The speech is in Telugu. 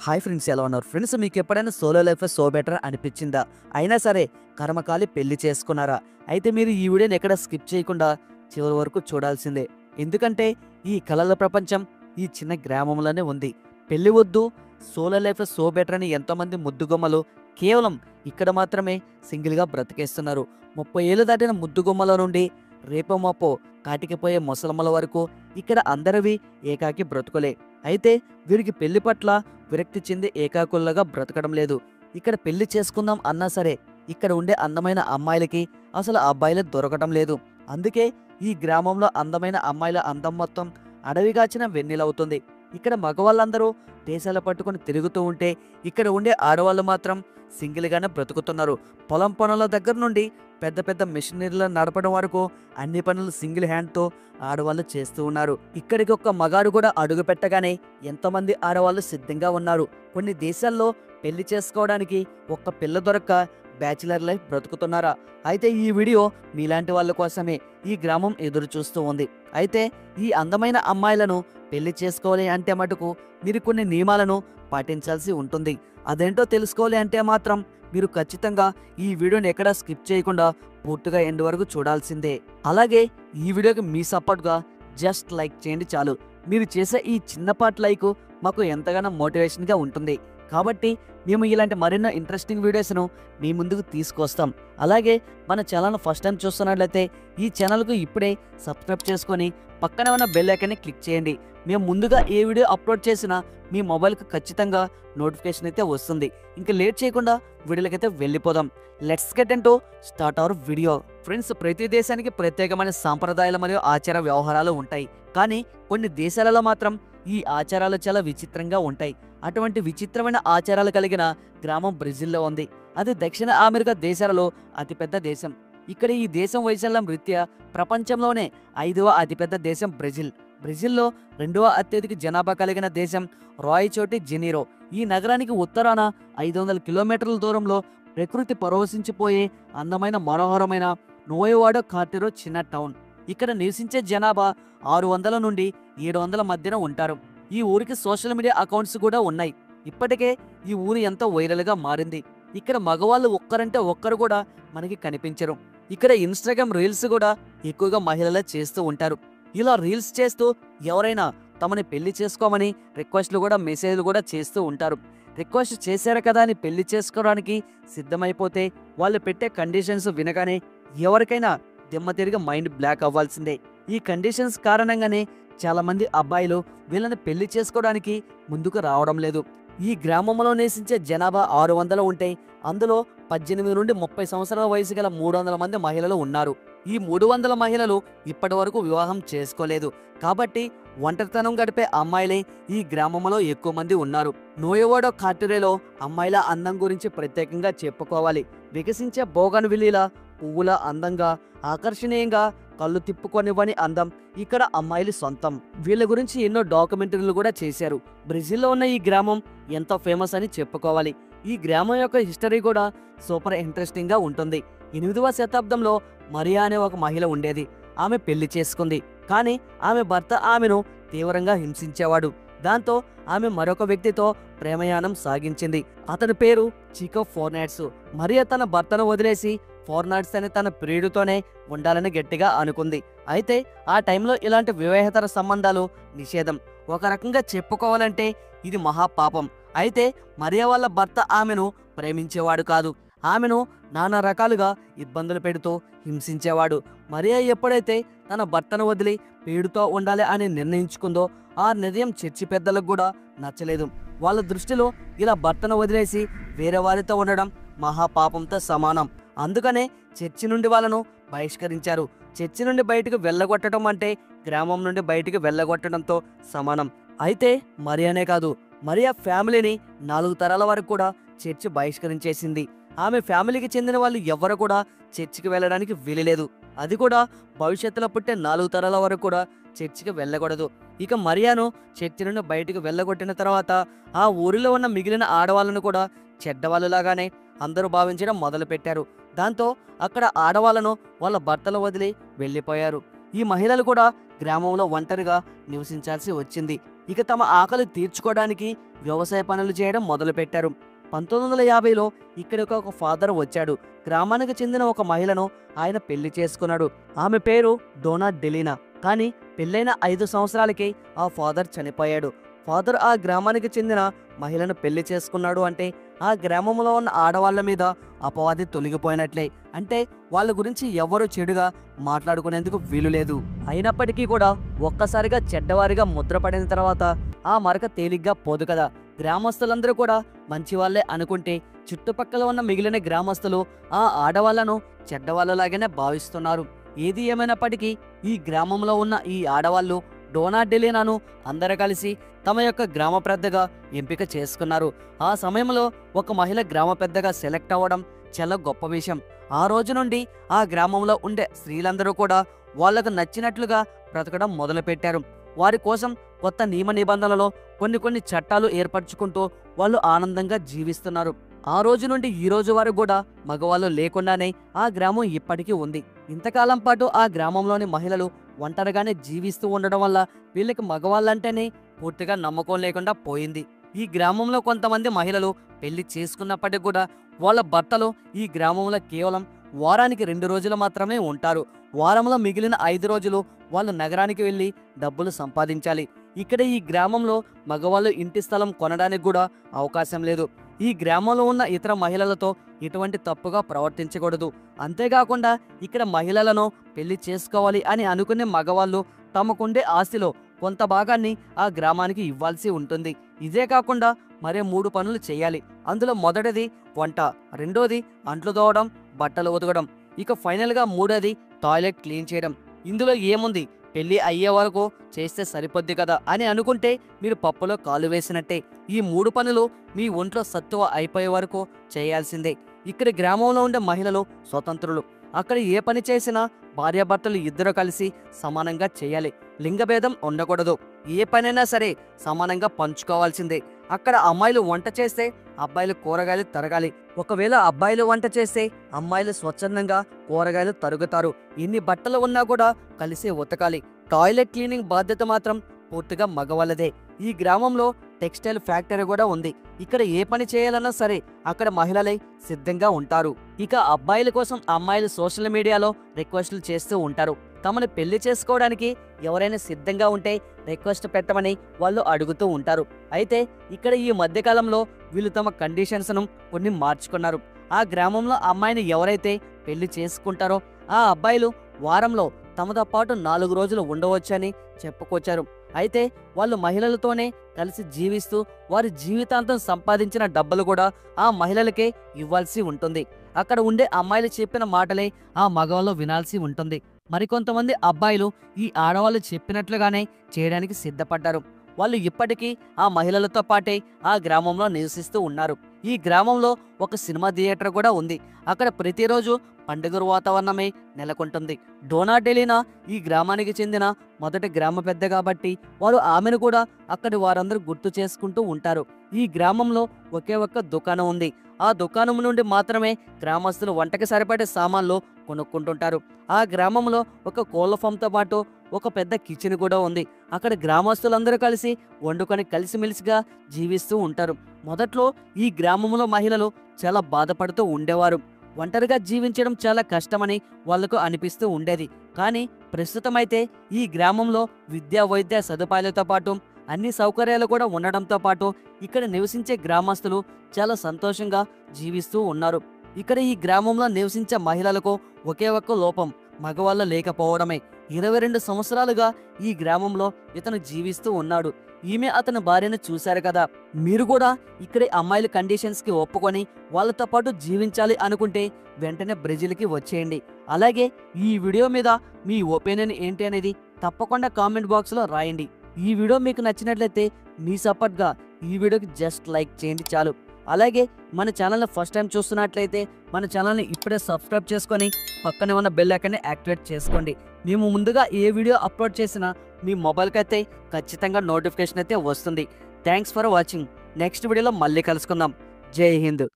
హాయ్ ఫ్రెండ్స్, ఎలా ఉన్నారు ఫ్రెండ్స్? మీకు ఎప్పుడైనా సోలో లైఫ్ సో బెటర్ అనిపించిందా? అయినా సరే కర్మకాలి పెళ్లి చేసుకున్నారా? అయితే మీరు ఈ వీడియోని ఎక్కడ స్కిప్ చేయకుండా చివరి వరకు చూడాల్సిందే. ఎందుకంటే ఈ కలల ప్రపంచం ఈ చిన్న గ్రామంలోనే ఉంది. పెళ్లి వద్దు, సోలో లైఫ్ సో బెటర్ అని ఎంతోమంది ముద్దుగుమ్మలు కేవలం ఇక్కడ మాత్రమే సింగిల్గా బ్రతికేస్తున్నారు. 30 ఏళ్ళు దాటిన ముద్దుగుమ్మల నుండి రేపో మాపో కాటికిపోయే ముసలమ్మల వరకు ఇక్కడ అందరివి ఏకాకి బ్రతుకులే. అయితే వీరికి పెళ్లి పట్ల విరక్తి చెంది ఏకాకులుగా బ్రతకడం లేదు. ఇక్కడ పెళ్లి చేసుకుందాం అన్నా సరే ఇక్కడ ఉండే అందమైన అమ్మాయిలకి అసలు అబ్బాయిలే దొరకటం లేదు. అందుకే ఈ గ్రామంలో అందమైన అమ్మాయిల అందం మొత్తం అడవిగాచిన వెన్నెలవుతుంది. ఇక్కడ మగవాళ్ళందరూ దేశాలు పట్టుకొని తిరుగుతూ ఉంటే ఇక్కడ ఉండే ఆడవాళ్ళు మాత్రం సింగిల్గానే బ్రతుకుతున్నారు. పొలం పనుల దగ్గర నుండి పెద్ద పెద్ద మిషనరీలను నడపడం వరకు అన్ని పనులు సింగిల్ హ్యాండ్తో ఆడవాళ్ళు చేస్తూ ఉన్నారు. ఇక్కడికి ఒక్క మగాడు కూడా అడుగు పెట్టగానే ఎంతోమంది ఆడవాళ్ళు సిద్ధంగా ఉన్నారు. కొన్ని దేశాల్లో పెళ్లి చేసుకోవడానికి ఒక్క పిల్ల దొరక్క బ్యాచిలర్ లైఫ్ బ్రతుకుతున్నారా? అయితే ఈ వీడియో మీలాంటి వాళ్ళ కోసమే. ఈ గ్రామం ఎదురు చూస్తూ ఉంది. అయితే ఈ అందమైన అమ్మాయిలను పెళ్లి చేసుకోవాలి అంటే మటుకు మీరు కొన్ని నియమాలను పాటించాల్సి ఉంటుంది. అదేంటో తెలుసుకోవాలి అంటే మాత్రం మీరు ఖచ్చితంగా ఈ వీడియోని ఎక్కడా స్కిప్ చేయకుండా పూర్తిగా ఎండ్ వరకు చూడాల్సిందే. అలాగే ఈ వీడియోకి మీ సపోర్ట్గా జస్ట్ లైక్ చేయండి చాలు. మీరు చేసే ఈ చిన్నపాటి లైక్ మాకు ఎంతగానో మోటివేషన్గా ఉంటుంది. కాబట్టి మేము ఇలాంటి మరెన్నో ఇంట్రెస్టింగ్ వీడియోస్ను మీ ముందుకు తీసుకొస్తాం. అలాగే మన ఛానల్ను ఫస్ట్ టైం చూస్తున్నట్లయితే ఈ ఛానల్కు ఇప్పుడే సబ్స్క్రైబ్ చేసుకొని పక్కనే ఉన్న బెల్ ఐకాన్ని క్లిక్ చేయండి. మేము ముందుగా ఏ వీడియో అప్లోడ్ చేసినా మీ మొబైల్కి ఖచ్చితంగా నోటిఫికేషన్ అయితే వస్తుంది. ఇంకా లేట్ చేయకుండా వీడియోలకైతే వెళ్ళిపోదాం. Let's get into start our video. Friends, ప్రతి దేశానికి ప్రత్యేకమైన సాంప్రదాయాలు మరియు ఆచార వ్యవహారాలు ఉంటాయి. కానీ కొన్ని దేశాలలో మాత్రం ఈ ఆచారాలు చాలా విచిత్రంగా ఉంటాయి. అటువంటి విచిత్రమైన ఆచారాలు కలిగిన గ్రామం బ్రెజిల్లో ఉంది. అది దక్షిణ అమెరికా దేశాలలో అతిపెద్ద దేశం. ఇక్కడ ఈ దేశం వైశాల్యం రీత్యా ప్రపంచంలోనే 5వ అతిపెద్ద దేశం బ్రెజిల్. బ్రెజిల్లో 2వ అత్యధిక జనాభా కలిగిన దేశం రాయిచోటి జెనీరో. ఈ నగరానికి ఉత్తరాన 500 కిలోమీటర్ల దూరంలో ప్రకృతి పరవశించిపోయే అందమైన మనోహరమైన నోయవాడో కార్టిరో చిన్న టౌన్. ఇక్కడ నివసించే జనాభా 600 నుండి 700 మధ్యన ఉంటారు. ఈ ఊరికి సోషల్ మీడియా అకౌంట్స్ కూడా ఉన్నాయి. ఇప్పటికే ఈ ఊరు ఎంతో వైరల్గా మారింది. ఇక్కడ మగవాళ్ళు ఒక్కరంటే ఒక్కరు కూడా మనకి కనిపించరు. ఇక్కడ ఇన్స్టాగ్రామ్ రీల్స్ కూడా ఎక్కువగా మహిళలే చేస్తూ ఉంటారు. ఇలా రీల్స్ చేస్తూ ఎవరైనా తమని పెళ్లి చేసుకోమని రిక్వెస్ట్లు కూడా మెసేజ్లు కూడా చేస్తూ ఉంటారు. రిక్వెస్ట్ చేశారు కదా అని పెళ్లి చేసుకోవడానికి సిద్ధమైపోతే వాళ్ళు పెట్టే కండిషన్స్ వినగానే ఎవరికైనా దిమ్మ తిరిగి మైండ్ బ్లాక్ అవ్వాల్సిందే. ఈ కండిషన్స్ కారణంగానే చాలా మంది అబ్బాయిలు వీళ్ళని పెళ్లి చేసుకోవడానికి ముందుకు రావడం లేదు. ఈ గ్రామంలో నివసించే జనాభా 600 ఉంటే అందులో 18 నుండి 30 సంవత్సరాల వయసు గల 300 మంది మహిళలు ఉన్నారు. ఈ 300 మహిళలు ఇప్పటి వరకు వివాహం చేసుకోలేదు. కాబట్టి ఒంటరితనం గడిపే అమ్మాయిలే ఈ గ్రామంలో ఎక్కువ మంది ఉన్నారు. నోయవాడో కార్టిరేలో అమ్మాయిల అందం గురించి ప్రత్యేకంగా చెప్పుకోవాలి. వికసించే బోగన్విల్లీల పువ్వుల అందంగా ఆకర్షణీయంగా కళ్ళు తిప్పుకొనివ్వని అందం ఇక్కడ అమ్మాయిలు సొంతం. వీళ్ళ గురించి ఎన్నో డాక్యుమెంటరీలు కూడా చేశారు. బ్రెజిల్లో ఉన్న ఈ గ్రామం ఎంతో ఫేమస్ అని చెప్పుకోవాలి. ఈ గ్రామం యొక్క హిస్టరీ కూడా సూపర్ ఇంట్రెస్టింగ్ గా ఉంటుంది. 8వ శతాబ్దంలో మరియా అనే ఒక మహిళ ఉండేది. ఆమె పెళ్లి చేసుకుంది. కానీ ఆమె భర్త ఆమెను తీవ్రంగా హింసించేవాడు. దాంతో ఆమె మరొక వ్యక్తితో ప్రేమయానం సాగించింది. అతని పేరు చికో ఫోర్నాట్స్. మరియా తన భర్తను వదిలేసి ఫోర్నాట్స్ అనే తన ప్రియుడితోనే ఉండాలని గట్టిగా అనుకుంది. అయితే ఆ టైంలో ఇలాంటి వివాహేతర సంబంధాలు నిషేధం. ఒక రకంగా చెప్పుకోవాలంటే ఇది మహాపాపం. అయితే మరియా వాళ్ళ భర్త ఆమెను ప్రేమించేవాడు కాదు. ఆమెను నానా రకాలుగా ఇబ్బందులు పెడుతూ హింసించేవాడు. మరియా ఎప్పుడైతే తన భర్తను వదిలి ప్రియుడితో ఉండాలి అని నిర్ణయించుకుందో ఆ నిర్ణయం చర్చి పెద్దలకు కూడా నచ్చలేదు. వాళ్ళ దృష్టిలో ఇలా భర్తను వదిలేసి వేరే వారితో ఉండడం మహాపాపంతో సమానం. అందుకనే చర్చి నుండి వాళ్ళను బహిష్కరించారు. చర్చి నుండి బయటకు వెళ్ళగొట్టడం అంటే గ్రామం నుండి బయటికి వెళ్ళగొట్టడంతో సమానం. అయితే మరియానే కాదు, మరియా ఫ్యామిలీని 4 తరాల వరకు కూడా చర్చి బహిష్కరించేసింది. ఆమె ఫ్యామిలీకి చెందిన వాళ్ళు ఎవరు కూడా చర్చికి వెళ్ళడానికి వీలులేదు. అది కూడా భవిష్యత్తులో పుట్టే 4 తరాల వరకు కూడా చర్చికి వెళ్ళకూడదు. ఇక మరియాను చర్చి నుండి బయటకు వెళ్ళగొట్టిన తర్వాత ఆ ఊరిలో ఉన్న మిగిలిన ఆడవాళ్ళను కూడా చెడ్డవాళ్ళలాగానే అందరూ భావించడం మొదలుపెట్టారు. దాంతో అక్కడ ఆడవాళ్ళను వాళ్ళ భర్తలు వదిలి వెళ్ళిపోయారు. ఈ మహిళలు కూడా గ్రామంలో ఒంటరిగా నివసించాల్సి వచ్చింది. ఇక తమ ఆకలి తీర్చుకోవడానికి వ్యవసాయ పనులు చేయడం మొదలుపెట్టారు. 1950లో ఇక్కడికి ఒక ఫాదర్ వచ్చాడు. గ్రామానికి చెందిన ఒక మహిళను ఆయన పెళ్లి చేసుకున్నాడు. ఆమె పేరు డోనా డెలీనా. కానీ పెళ్ళైన 5 సంవత్సరాలకే ఆ ఫాదర్ చనిపోయాడు. ఫాదర్ ఆ గ్రామానికి చెందిన మహిళను పెళ్లి చేసుకున్నాడు అంటే ఆ గ్రామంలో ఉన్న ఆడవాళ్ల మీద అపవాది తొలగిపోయినట్లే. అంటే వాళ్ళ గురించి ఎవరు చెడుగా మాట్లాడుకునేందుకు వీలు లేదు. అయినప్పటికీ కూడా ఒక్కసారిగా చెడ్డవారిగా ముద్రపడిన తర్వాత ఆ మరక తేలిగ్గా పోదు కదా. గ్రామస్తులందరూ కూడా మంచి వాళ్ళే అనుకుంటే చుట్టుపక్కల ఉన్న మిగిలిన గ్రామస్తులు ఆ ఆడవాళ్లను చెడ్డవాళ్ళలాగానే భావిస్తున్నారు. ఏది ఏమైనప్పటికీ ఈ గ్రామంలో ఉన్న ఈ ఆడవాళ్ళు డోనా డెలీనాను అందరూ కలిసి తమ యొక్క గ్రామ పెద్దగా ఎంపిక చేసుకున్నారు. ఆ సమయంలో ఒక మహిళ గ్రామ పెద్దగా సెలెక్ట్ అవ్వడం చాలా గొప్ప విషయం. ఆ రోజు నుండి ఆ గ్రామంలో ఉండే స్త్రీలందరూ కూడా వాళ్లకు నచ్చినట్లుగా బ్రతకడం మొదలుపెట్టారు. వారి కోసం కొత్త నియమ నిబంధనలలో కొన్ని చట్టాలు ఏర్పరచుకుంటూ వాళ్ళు ఆనందంగా జీవిస్తున్నారు. ఆ రోజు నుండి ఈ రోజు వరకు కూడా మగవాళ్ళు లేకుండానే ఆ గ్రామం ఇప్పటికీ ఉంది. ఇంతకాలం పాటు ఆ గ్రామంలోని మహిళలు ఒంటరిగానే జీవిస్తూ ఉండడం వల్ల వీళ్ళకి మగవాళ్ళంటేనే పూర్తిగా నమ్మకం లేకుండా పోయింది. ఈ గ్రామంలో కొంతమంది మహిళలు పెళ్లి చేసుకున్నప్పటికీ కూడా వాళ్ళ భర్తలు ఈ గ్రామంలో కేవలం వారానికి 2 రోజులు మాత్రమే ఉంటారు. వారంలో మిగిలిన 5 రోజులు వాళ్ళు నగరానికి వెళ్ళి డబ్బులు సంపాదించాలి. ఇక్కడ ఈ గ్రామంలో మగవాళ్ళు ఇంటి స్థలం కొనడానికి కూడా అవకాశం లేదు. ఈ గ్రామంలో ఉన్న ఇతర మహిళలతో ఎటువంటి తప్పుగా ప్రవర్తించకూడదు. అంతేకాకుండా ఇక్కడ మహిళలను పెళ్లి చేసుకోవాలి అని అనుకునే మగవాళ్ళు తమకుండే ఆస్తిలో కొంత భాగాన్ని ఆ గ్రామానికి ఇవ్వాల్సి ఉంటుంది. ఇదే కాకుండా మరే 3 పనులు చేయాలి. అందులో మొదటిది వంట, రెండోది అంట్లు తోవడం, బట్టలు ఉతకడం, ఇక ఫైనల్గా మూడోది టాయిలెట్ క్లీన్ చేయడం. ఇందులో ఏముంది, పెళ్లి అయ్యే వరకు చేస్తే సరిపోద్ది కదా అని అనుకుంటే మీరు పప్పులో కాలు వేసినట్టే. ఈ 3 పనులు మీ ఒంట్లో సత్తువ అయిపోయే వరకు చేయాల్సిందే. ఇక్కడ గ్రామంలో ఉండే మహిళలు స్వతంత్రులు. అక్కడ ఏ పని చేసినా భార్యాభర్తలు ఇద్దరు కలిసి సమానంగా చేయాలి. లింగభేదం ఉండకూడదు. ఏ పనైనా సరే సమానంగా పంచుకోవాల్సిందే. అక్కడ అమ్మాయిలు వంట చేస్తే అబ్బాయిలు కూరగాయలు తరగాలి. ఒకవేళ అబ్బాయిలు వంట చేస్తే అమ్మాయిలు స్వచ్ఛందంగా కూరగాయలు తరుగుతారు. ఎన్ని బట్టలు ఉన్నా కూడా కలిసి ఉతకాలి. టాయిలెట్ క్లీనింగ్ బాధ్యత మాత్రం పూర్తిగా మగవాళ్ళదే. ఈ గ్రామంలో టెక్స్టైల్ ఫ్యాక్టరీ కూడా ఉంది. ఇక్కడ ఏ పని చేయాలన్నా సరే అక్కడ మహిళలే సిద్ధంగా ఉంటారు. ఇక అబ్బాయిల కోసం అమ్మాయిలు సోషల్ మీడియాలో రిక్వెస్ట్లు చేస్తూ ఉంటారు. తమను పెళ్లి చేసుకోవడానికి ఎవరైనా సిద్ధంగా ఉంటే రిక్వెస్ట్ పెట్టమని వాళ్ళు అడుగుతూ ఉంటారు. అయితే ఇక్కడ ఈ మధ్యకాలంలో వీళ్ళు తమ కండిషన్స్ను కొన్ని మార్చుకున్నారు. ఆ గ్రామంలో అమ్మాయిని ఎవరైతే పెళ్లి చేసుకుంటారో ఆ అబ్బాయిలు వారంలో తమతో పాటు 4 రోజులు ఉండవచ్చని చెప్పుకొచ్చారు. అయితే వాళ్ళు మహిళలతోనే కలిసి జీవిస్తూ వారి జీవితాంతం సంపాదించిన డబ్బులు కూడా ఆ మహిళలకే ఇవ్వాల్సి ఉంటుంది. అక్కడ ఉండే అమ్మాయిలు చెప్పిన మాటలే ఆ మగవాళ్ళు వినాల్సి ఉంటుంది. మరికొంతమంది అబ్బాయిలు ఈ ఆడవాళ్ళు చెప్పినట్లుగానే చేయడానికి సిద్ధపడ్డారు. వాళ్ళు ఇప్పటికీ ఆ మహిళలతో పాటే ఆ గ్రామంలో నివసిస్తూ ఉన్నారు. ఈ గ్రామంలో ఒక సినిమా థియేటర్ కూడా ఉంది. అక్కడ ప్రతిరోజు పండుగ వాతావరణమే నెలకొంటుంది. డోనా డెలీనా ఈ గ్రామానికి చెందిన మొదటి గ్రామ పెద్ద కాబట్టి వారు ఆమెను కూడా అక్కడి వారందరూ గుర్తు చేసుకుంటూ ఉంటారు. ఈ గ్రామంలో ఒకే ఒక్క దుకాణం ఉంది. ఆ దుకాణం నుండి మాత్రమే గ్రామస్తులు వంటకి సరిపడే సామాన్లు కొనుక్కుంటుంటారు. ఆ గ్రామంలో ఒక కోళ్ల ఫామ్తో పాటు ఒక పెద్ద కిచెన్ కూడా ఉంది. అక్కడ గ్రామస్తులందరూ కలిసి వండుకొని కలిసిమెలిసిగా జీవిస్తూ ఉంటారు. మొదట్లో ఈ గ్రామంలో మహిళలు చాలా బాధపడుతూ ఉండేవారు. ఒంటరిగా జీవించడం చాలా కష్టమని వాళ్లకు అనిపిస్తూ ఉండేది. కానీ ప్రస్తుతం అయితే ఈ గ్రామంలో విద్యా వైద్య సదుపాయాలతో పాటు అన్ని సౌకర్యాలు కూడా ఉండడంతో పాటు ఇక్కడ నివసించే గ్రామస్తులు చాలా సంతోషంగా జీవిస్తూ ఉన్నారు. ఇక్కడ ఈ గ్రామంలో నివసించే మహిళలకు ఒకే ఒక్క లోపం, మగవాళ్ళు లేకపోవడమే. 22 సంవత్సరాలుగా ఈ గ్రామంలో ఇతను జీవిస్తూ ఉన్నాడు. ఈమె అతని భార్యను చూశారు కదా. మీరు కూడా ఇక్కడి అమ్మాయిల కండిషన్స్కి ఒప్పుకొని వాళ్ళతో పాటు జీవించాలి అనుకుంటే వెంటనే బ్రెజిల్కి వచ్చేయండి. అలాగే ఈ వీడియో మీద మీ ఒపీనియన్ ఏంటి అనేది తప్పకుండా కామెంట్ బాక్స్లో రాయండి. ఈ వీడియో మీకు నచ్చినట్లయితే మీ సపోర్ట్గా ఈ వీడియోకి జస్ట్ లైక్ చేయండి చాలు. అలాగే మన ఛానల్ని ఫస్ట్ టైం చూస్తున్నట్లయితే మన ఛానల్ని ఇప్పుడే సబ్స్క్రైబ్ చేసుకొని పక్కనే ఉన్న బెల్ ఐకాన్ని యాక్టివేట్ చేసుకోండి. మేము ముందుగా ఏ వీడియో అప్లోడ్ చేసినా మీ మొబైల్కి అయితే ఖచ్చితంగా నోటిఫికేషన్ అయితే వస్తుంది. Thanks for watching. నెక్స్ట్ వీడియోలో మళ్ళీ కలుసుకుందాం. జై హింద్.